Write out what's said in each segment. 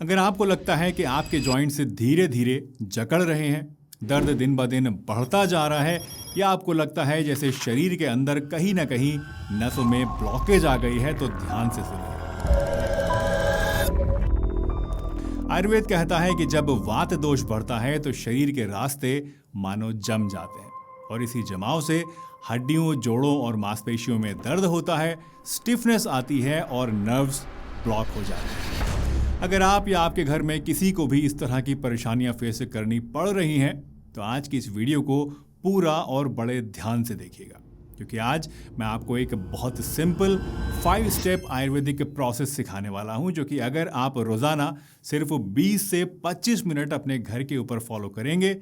अगर आपको लगता है कि आपके जॉइंट्स धीरे धीरे जकड़ रहे हैं, दर्द दिन ब दिन बढ़ता जा रहा है, या आपको लगता है जैसे शरीर के अंदर कहीं ना कहीं नसों में ब्लॉकेज आ गई है, तो ध्यान से सुनिए। आयुर्वेद कहता है कि जब वात दोष बढ़ता है तो शरीर के रास्ते मानो जम जाते हैं और इसी जमाव से हड्डियों, जोड़ों और मांसपेशियों में दर्द होता है, स्टिफनेस आती है और नर्व्स ब्लॉक हो जाते हैं। अगर आप या आपके घर में किसी को भी इस तरह की परेशानियां फेस करनी पड़ रही हैं, तो आज की इस वीडियो को पूरा और बड़े ध्यान से देखिएगा, क्योंकि आज मैं आपको एक बहुत सिंपल 5 स्टेप आयुर्वेदिक प्रोसेस सिखाने वाला हूं, जो कि अगर आप रोज़ाना सिर्फ 20 से 25 मिनट अपने घर के ऊपर फॉलो करेंगे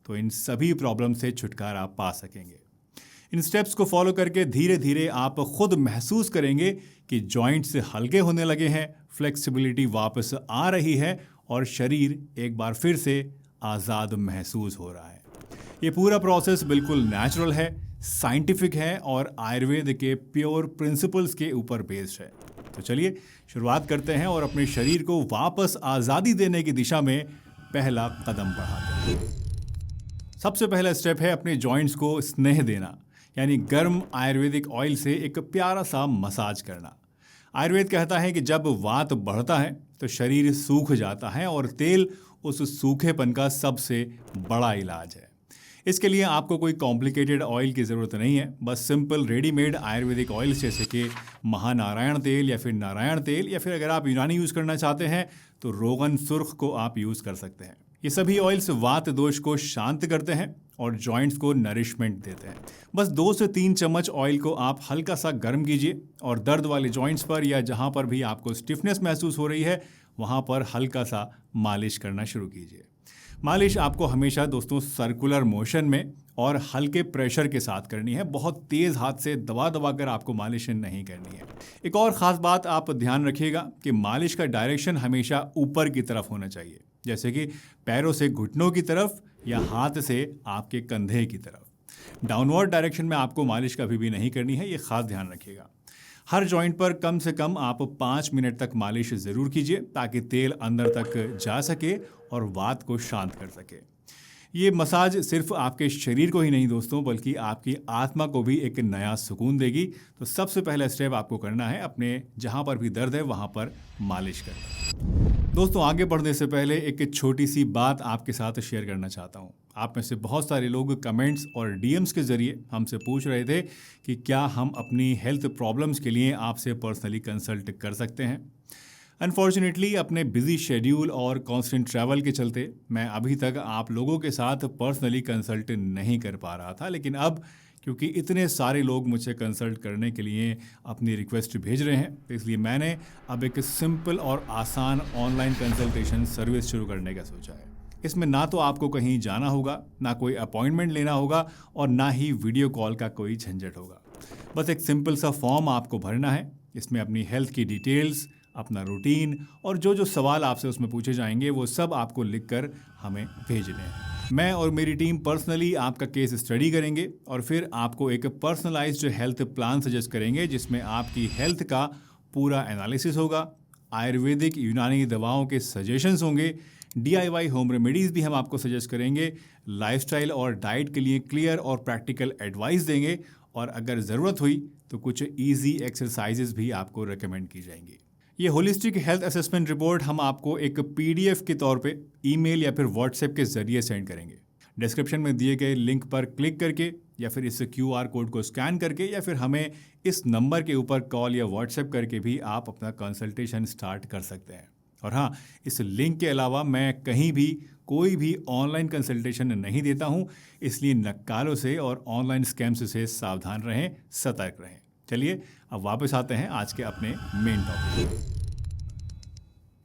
तो इन सभी प्रॉब्लम से छुटकारा पा सकेंगे। इन स्टेप्स को फॉलो करके धीरे धीरे आप खुद महसूस करेंगे कि जॉइंट्स हल्के होने लगे हैं, फ्लेक्सिबिलिटी वापस आ रही है और शरीर एक बार फिर से आज़ाद महसूस हो रहा है। ये पूरा प्रोसेस बिल्कुल नेचुरल है, साइंटिफिक है और आयुर्वेद के प्योर प्रिंसिपल्स के ऊपर बेस्ड है। तो चलिए शुरुआत करते हैं और अपने शरीर को वापस आज़ादी देने की दिशा में पहला कदम बढ़ाते हैं। सबसे पहला स्टेप है अपने जॉइंट्स को स्नेह देना, यानी गर्म आयुर्वेदिक ऑयल से एक प्यारा सा मसाज करना। आयुर्वेद कहता है कि जब वात बढ़ता है तो शरीर सूख जाता है और तेल उस सूखेपन का सबसे बड़ा इलाज है। इसके लिए आपको कोई कॉम्प्लिकेटेड ऑयल की ज़रूरत नहीं है, बस सिंपल रेडीमेड आयुर्वेदिक ऑयल जैसे कि महानारायण तेल या फिर नारायण तेल, या फिर अगर आप यूनानी यूज़ करना चाहते हैं तो रोगन सुर्ख को आप यूज़ कर सकते हैं। ये सभी ऑयल्स वात दोष को शांत करते हैं और जॉइंट्स को नरिशमेंट देते हैं। बस 2 से 3 चम्मच ऑयल को आप हल्का सा गर्म कीजिए और दर्द वाले जॉइंट्स पर या जहां पर भी आपको स्टिफनेस महसूस हो रही है वहां पर हल्का सा मालिश करना शुरू कीजिए। मालिश आपको हमेशा दोस्तों सर्कुलर मोशन में और हल्के प्रेशर के साथ करनी है, बहुत तेज़ हाथ से दबा दबा कर आपको मालिश नहीं करनी है। एक और ख़ास बात आप ध्यान रखिएगा कि मालिश का डायरेक्शन हमेशा ऊपर की तरफ होना चाहिए, जैसे कि पैरों से घुटनों की तरफ या हाथ से आपके कंधे की तरफ। डाउनवर्ड डायरेक्शन में आपको मालिश कभी भी नहीं करनी है, ये खास ध्यान रखिएगा। हर जॉइंट पर कम से कम आप 5 मिनट तक मालिश ज़रूर कीजिए ताकि तेल अंदर तक जा सके और वात को शांत कर सके। ये मसाज सिर्फ आपके शरीर को ही नहीं दोस्तों, बल्कि आपकी आत्मा को भी एक नया सुकून देगी। तो सबसे पहला स्टेप आपको करना है अपने जहाँ पर भी दर्द है वहाँ पर मालिश करना। दोस्तों आगे बढ़ने से पहले एक छोटी सी बात आपके साथ शेयर करना चाहता हूँ। आप में से बहुत सारे लोग कमेंट्स और डीएम्स के ज़रिए हमसे पूछ रहे थे कि क्या हम अपनी हेल्थ प्रॉब्लम्स के लिए आपसे पर्सनली कंसल्ट कर सकते हैं। अनफॉर्चुनेटली अपने बिजी शेड्यूल और कांस्टेंट ट्रैवल के चलते मैं अभी तक आप लोगों के साथ पर्सनली कंसल्ट नहीं कर पा रहा था, लेकिन अब क्योंकि इतने सारे लोग मुझसे कंसल्ट करने के लिए अपनी रिक्वेस्ट भेज रहे हैं, तो इसलिए मैंने अब एक सिंपल और आसान ऑनलाइन कंसल्टेशन सर्विस शुरू करने का सोचा है। इसमें ना तो आपको कहीं जाना होगा, ना कोई अपॉइंटमेंट लेना होगा और ना ही वीडियो कॉल का कोई झंझट होगा। बस एक सिंपल सा फॉर्म आपको भरना है। इसमें अपनी हेल्थ की डिटेल्स, अपना रूटीन और जो सवाल आपसे उसमें पूछे जाएंगे वो सब आपको लिखकर हमें भेजने हैं। मैं और मेरी टीम पर्सनली आपका केस स्टडी करेंगे और फिर आपको एक पर्सनलाइज्ड हेल्थ प्लान सजेस्ट करेंगे, जिसमें आपकी हेल्थ का पूरा एनालिसिस होगा, आयुर्वेदिक यूनानी दवाओं के सजेशंस होंगे, DIY होम रेमेडीज़ भी हम आपको सजेस्ट करेंगे, लाइफस्टाइल और डाइट के लिए क्लियर और प्रैक्टिकल एडवाइस देंगे और अगर ज़रूरत हुई तो कुछ ईजी एक्सरसाइजेज भी आपको रिकमेंड की जाएंगी। ये होलिस्टिक हेल्थ असेसमेंट रिपोर्ट हम आपको एक PDF के तौर पे ईमेल या फिर व्हाट्सएप के ज़रिए सेंड करेंगे। डिस्क्रिप्शन में दिए गए लिंक पर क्लिक करके या फिर इस QR कोड को स्कैन करके या फिर हमें इस नंबर के ऊपर कॉल या व्हाट्सएप करके भी आप अपना कंसल्टेशन स्टार्ट कर सकते हैं। और हाँ, इस लिंक के अलावा मैं कहीं भी कोई भी ऑनलाइन कंसल्टेशन नहीं देता हूँ, इसलिए नक्कारों से और ऑनलाइन स्कैम्स से सावधान रहें, सतर्क रहें। चलिए अब वापस आते हैं आज के अपने मेन टॉपिक पे।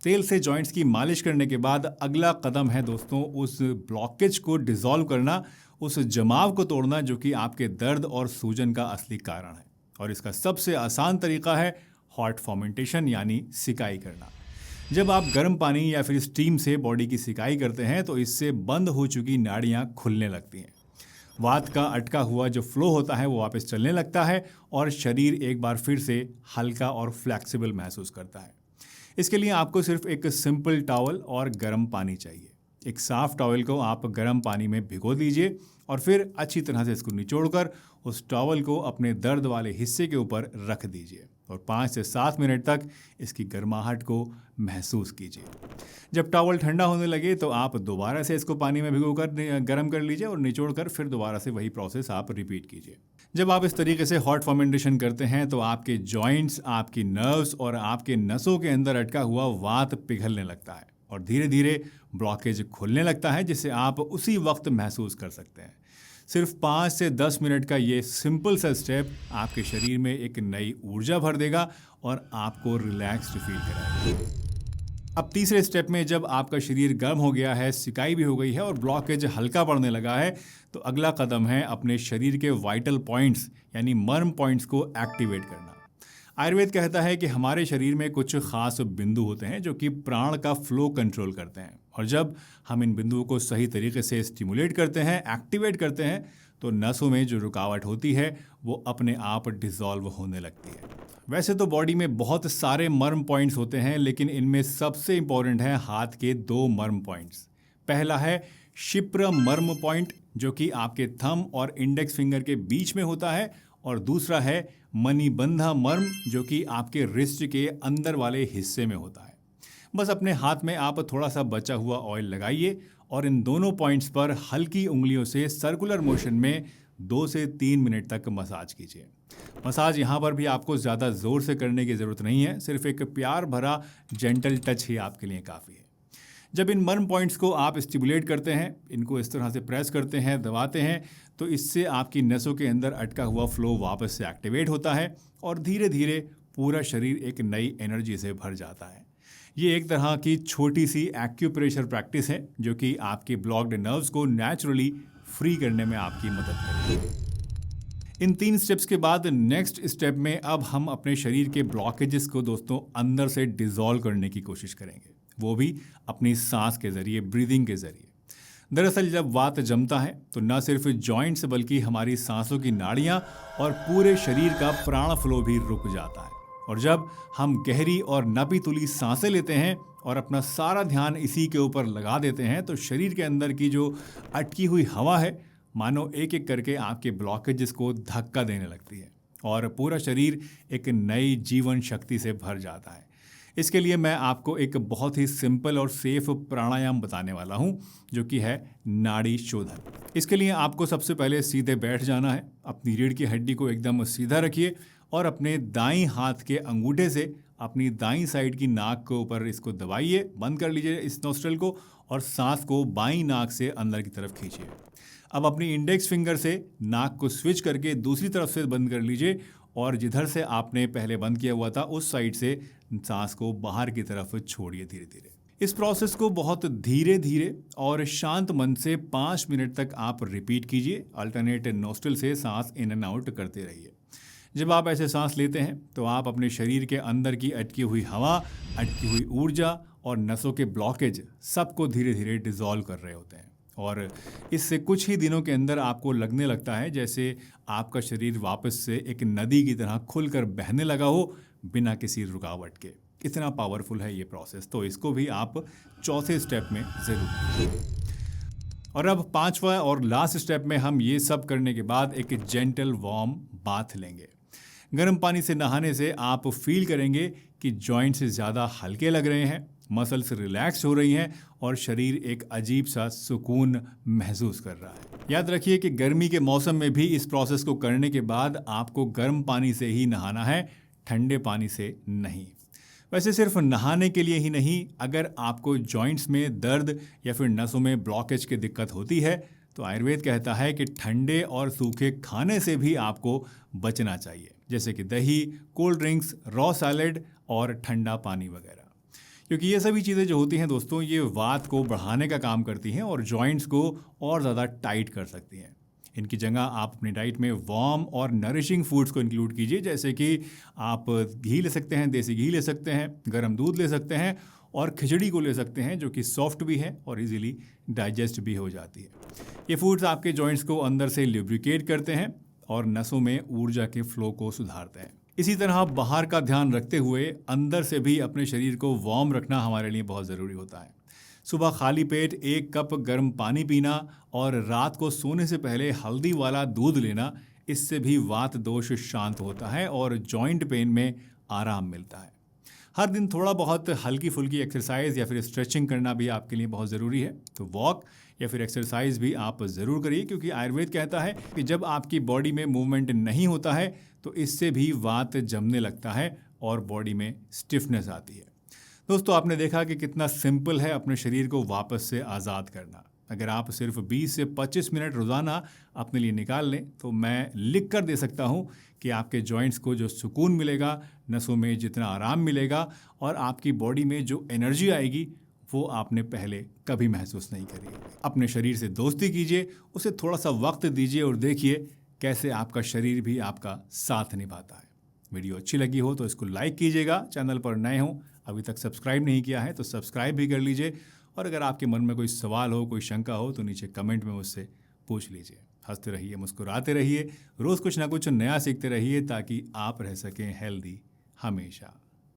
तेल से जॉइंट्स की मालिश करने के बाद अगला कदम है दोस्तों उस ब्लॉकेज को डिसॉल्व करना, उस जमाव को तोड़ना जो कि आपके दर्द और सूजन का असली कारण है। और इसका सबसे आसान तरीका है हॉट फर्मेंटेशन यानी सिकाई करना। जब आप गर्म पानी या फिर स्टीम से बॉडी की सिकाई करते हैं तो इससे बंद हो चुकी नाड़ियाँ खुलने लगती हैं। वात का अटका हुआ जो फ्लो होता है वो वापस चलने लगता है और शरीर एक बार फिर से हल्का और फ्लेक्सिबल महसूस करता है। इसके लिए आपको सिर्फ एक सिंपल टॉवल और गर्म पानी चाहिए। एक साफ टॉवल को आप गर्म पानी में भिगो दीजिए और फिर अच्छी तरह से इसको निचोड़कर उस टॉवल को अपने दर्द वाले हिस्से के ऊपर रख दीजिए और 5 से 7 मिनट तक इसकी गर्माहट को महसूस कीजिए। जब टॉवल ठंडा होने लगे तो आप दोबारा से इसको पानी में भिगोकर गर्म कर लीजिए और निचोड़कर फिर दोबारा से वही प्रोसेस आप रिपीट कीजिए। जब आप इस तरीके से हॉट फर्मेंटेशन करते हैं तो आपके जॉइंट्स, आपकी नर्व्स और आपके नसों के अंदर अटका हुआ वात पिघलने लगता है और धीरे धीरे ब्लॉकेज खुलने लगता है, जिसे आप उसी वक्त महसूस कर सकते हैं। सिर्फ 5 से 10 मिनट का ये सिंपल सा स्टेप आपके शरीर में एक नई ऊर्जा भर देगा और आपको रिलैक्स्ड फील कराएगा। अब तीसरे स्टेप में जब आपका शरीर गर्म हो गया है, सिकाई भी हो गई है और ब्लॉकेज हल्का पड़ने लगा है, तो अगला कदम है अपने शरीर के वाइटल पॉइंट्स यानी मर्म पॉइंट्स को एक्टिवेट करना। आयुर्वेद कहता है कि हमारे शरीर में कुछ खास बिंदु होते हैं जो कि प्राण का फ्लो कंट्रोल करते हैं, और जब हम इन बिंदुओं को सही तरीके से स्टिमुलेट करते हैं, एक्टिवेट करते हैं, तो नसों में जो रुकावट होती है वो अपने आप डिसॉल्व होने लगती है। वैसे तो बॉडी में बहुत सारे मर्म पॉइंट्स होते हैं, लेकिन इनमें सबसे इंपॉर्टेंट है हाथ के 2 मर्म पॉइंट्स। पहला है शिप्र मर्म पॉइंट जो कि आपके थंब और इंडेक्स फिंगर के बीच में होता है, और दूसरा है मणिबंधा मर्म जो कि आपके रिस्ट के अंदर वाले हिस्से में होता है। बस अपने हाथ में आप थोड़ा सा बचा हुआ ऑयल लगाइए और इन दोनों पॉइंट्स पर हल्की उंगलियों से सर्कुलर मोशन में 2 से 3 मिनट तक मसाज कीजिए। मसाज यहाँ पर भी आपको ज़्यादा ज़ोर से करने की ज़रूरत नहीं है, सिर्फ एक प्यार भरा जेंटल टच ही आपके लिए काफ़ी है। जब इन मर्म पॉइंट्स को आप स्टिमुलेट करते हैं, इनको इस तरह से प्रेस करते हैं, दबाते हैं, तो इससे आपकी नसों के अंदर अटका हुआ फ्लो वापस से एक्टिवेट होता है और धीरे धीरे पूरा शरीर एक नई एनर्जी से भर जाता है। ये एक तरह की छोटी सी एक्यूप्रेशर प्रैक्टिस है जो कि आपके ब्लॉक्ड नर्व्स को नेचुरली फ्री करने में आपकी मदद करेगी। इन 3 स्टेप्स के बाद नेक्स्ट स्टेप में अब हम अपने शरीर के ब्लॉकेजेस को दोस्तों अंदर से डिसॉल्व करने की कोशिश करेंगे, वो भी अपनी सांस के जरिए, ब्रीदिंग के जरिए। दरअसल जब वात जमता है तो न सिर्फ जॉइंट्स बल्कि हमारी सांसों की नाड़ियां और पूरे शरीर का प्राण फ्लो भी रुक जाता है। और जब हम गहरी और नपी तुली सांसें लेते हैं और अपना सारा ध्यान इसी के ऊपर लगा देते हैं, तो शरीर के अंदर की जो अटकी हुई हवा है मानो एक एक करके आपके ब्लॉकेजेस को धक्का देने लगती है और पूरा शरीर एक नई जीवन शक्ति से भर जाता है। इसके लिए मैं आपको एक बहुत ही सिंपल और सेफ प्राणायाम बताने वाला हूं जो कि है नाड़ी शोधन। इसके लिए आपको सबसे पहले सीधे बैठ जाना है। अपनी रीढ़ की हड्डी को एकदम सीधा रखिए और अपने दाईं हाथ के अंगूठे से अपनी दाईं साइड की नाक के ऊपर इसको दबाइए, बंद कर लीजिए इस नोस्ट्रल को और सांस को बाईं नाक से अंदर की तरफ खींचिए। अब अपनी इंडेक्स फिंगर से नाक को स्विच करके दूसरी तरफ से बंद कर लीजिए और जिधर से आपने पहले बंद किया हुआ था उस साइड से सांस को बाहर की तरफ छोड़िए धीरे धीरे। इस प्रोसेस को बहुत धीरे धीरे और शांत मन से 5 मिनट तक आप रिपीट कीजिए। अल्टरनेट नोस्ट्रल से सांस इन एंड आउट करते रहिए। जब आप ऐसे सांस लेते हैं तो आप अपने शरीर के अंदर की अटकी हुई हवा, अटकी हुई ऊर्जा और नसों के ब्लॉकेज सबको धीरे धीरे डिसॉल्व कर रहे होते हैं। और इससे कुछ ही दिनों के अंदर आपको लगने लगता है जैसे आपका शरीर वापस से एक नदी की तरह खुलकर बहने लगा हो बिना किसी रुकावट के। इतना पावरफुल है ये प्रोसेस, तो इसको भी आप चौथे स्टेप में ज़रूर कीजिए। और अब 5वां और लास्ट स्टेप में हम ये सब करने के बाद एक जेंटल वार्म बाथ लेंगे। गर्म पानी से नहाने से आप फील करेंगे कि जॉइंट्स ज़्यादा हल्के लग रहे हैं, मसल्स रिलैक्स हो रही हैं और शरीर एक अजीब सा सुकून महसूस कर रहा है। याद रखिए कि गर्मी के मौसम में भी इस प्रोसेस को करने के बाद आपको गर्म पानी से ही नहाना है, ठंडे पानी से नहीं। वैसे सिर्फ नहाने के लिए ही नहीं, अगर आपको जॉइंट्स में दर्द या फिर नसों में ब्लॉकेज की दिक्कत होती है तो आयुर्वेद कहता है कि ठंडे और सूखे खाने से भी आपको बचना चाहिए, जैसे कि दही, कोल्ड ड्रिंक्स, रॉ सैलेड और ठंडा पानी वगैरह। क्योंकि ये सभी चीज़ें जो होती हैं दोस्तों, ये वात को बढ़ाने का काम करती हैं और जॉइंट्स को और ज़्यादा टाइट कर सकती हैं। इनकी जगह आप अपनी डाइट में वार्म और नरिशिंग फूड्स को इंक्लूड कीजिए, जैसे कि आप घी ले सकते हैं, देसी घी ले सकते हैं, गर्म दूध ले सकते हैं और खिचड़ी को ले सकते हैं जो कि सॉफ्ट भी है और इजीली डाइजेस्ट भी हो जाती है। ये फूड्स आपके जॉइंट्स को अंदर से लुब्रिकेट करते हैं और नसों में ऊर्जा के फ्लो को सुधारते हैं। इसी तरह बाहर का ध्यान रखते हुए अंदर से भी अपने शरीर को वार्म रखना हमारे लिए बहुत ज़रूरी होता है। सुबह खाली पेट 1 कप गर्म पानी पीना और रात को सोने से पहले हल्दी वाला दूध लेना, इससे भी वात दोष शांत होता है और जॉइंट पेन में आराम मिलता है। हर दिन थोड़ा बहुत हल्की फुल्की एक्सरसाइज या फिर स्ट्रेचिंग करना भी आपके लिए बहुत ज़रूरी है। तो वॉक या फिर एक्सरसाइज भी आप ज़रूर करिए, क्योंकि आयुर्वेद कहता है कि जब आपकी बॉडी में मूवमेंट नहीं होता है तो इससे भी वात जमने लगता है और बॉडी में स्टिफनेस आती है। दोस्तों, आपने देखा कि कितना सिंपल है अपने शरीर को वापस से आज़ाद करना। अगर आप सिर्फ 20 से 25 मिनट रोज़ाना अपने लिए निकाल लें तो मैं लिख कर दे सकता हूँ कि आपके जॉइंट्स को जो सुकून मिलेगा, नसों में जितना आराम मिलेगा और आपकी बॉडी में जो एनर्जी आएगी वो आपने पहले कभी महसूस नहीं करी। अपने शरीर से दोस्ती कीजिए, उसे थोड़ा सा वक्त दीजिए और देखिए कैसे आपका शरीर भी आपका साथ निभाता है। वीडियो अच्छी लगी हो तो इसको लाइक कीजिएगा। चैनल पर नए हो, अभी तक सब्सक्राइब नहीं किया है तो सब्सक्राइब भी कर लीजिए। और अगर आपके मन में कोई सवाल हो, कोई शंका हो तो नीचे कमेंट में मुझसे पूछ लीजिए। हंसते रहिए, मुस्कुराते रहिए, रोज़ कुछ ना कुछ नया सीखते रहिए ताकि आप रह सकें हेल्दी हमेशा।